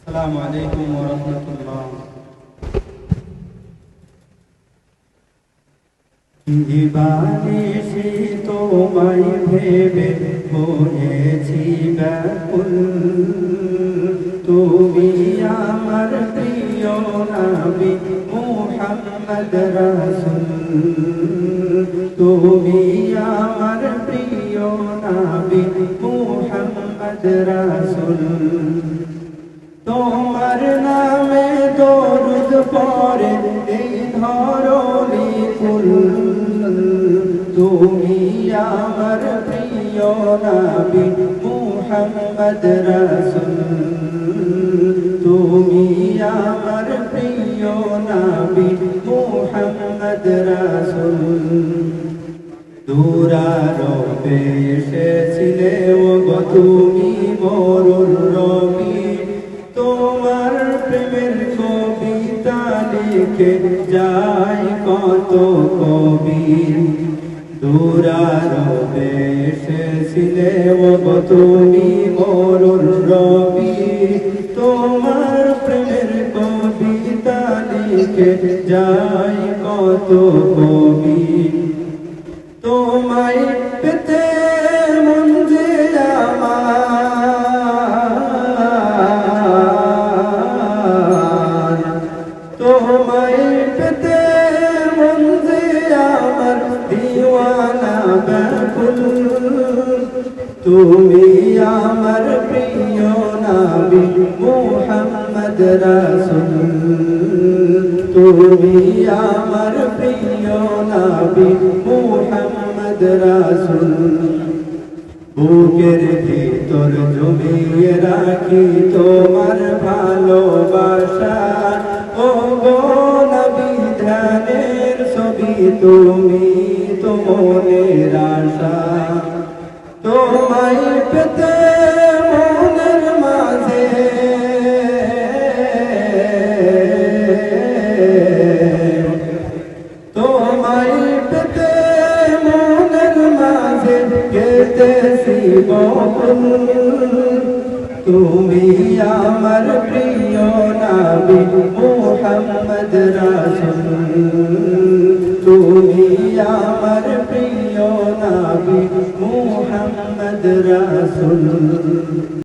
আসসালামু আলাইকুম ওয়া রাহমাতুল্লাহ। কি বানিয়েছি তোমায় ভেবে হয়েছি ব্যাকুল, তুমি আমার প্রিয় নবী মুহাম্মদ রাসূল, তুমি আমার প্রিয় নবী মুহাম্মদ রাসূল। তোমার নামে দরুদ পড়ে এই ধরণী ফুল, তুমি আমার প্রিয় নবী মুহাম্মদ রাসূল, তুমি আমার প্রিয় নবী মুহাম্মদ রাসূল। দুরারোপে এসেছিলে ওগো তুমি মরুর রবি, তোমার প্রেমের কবিতা লিখে যায় কত কবি। দুরারোপে এসেছিলে ওগো তুমি মরুর রবি, তোমার প্রেমের কবিতা লিখে যায় কত কবি। তোমায় পেতে মন যে আমার, তোমায় পেতে মন যে আমার দিওয়ানা ব্যাকুল, তুমি আমার প্রিয় নবী মুহাম্মদ রাসূল, তুমি আমার প্রিয় নবী মুহাম্মদ রাসূল। বুকের ভিতর জমিয়ে রাখি তোমার ভালোবাসা, ও গো নবী ধ্যানের ছবি তুমি তো মনের আশা। তোমায় পেতে মনের মাঝে তোমায় পেতে মনের মাঝে গেতেছি বকুল, তুমি আমার প্রিয় নবী মুহাম্মদ রাসূল, তুমি আমার প্রিয় নবী মুহাম্মদ রাসূল।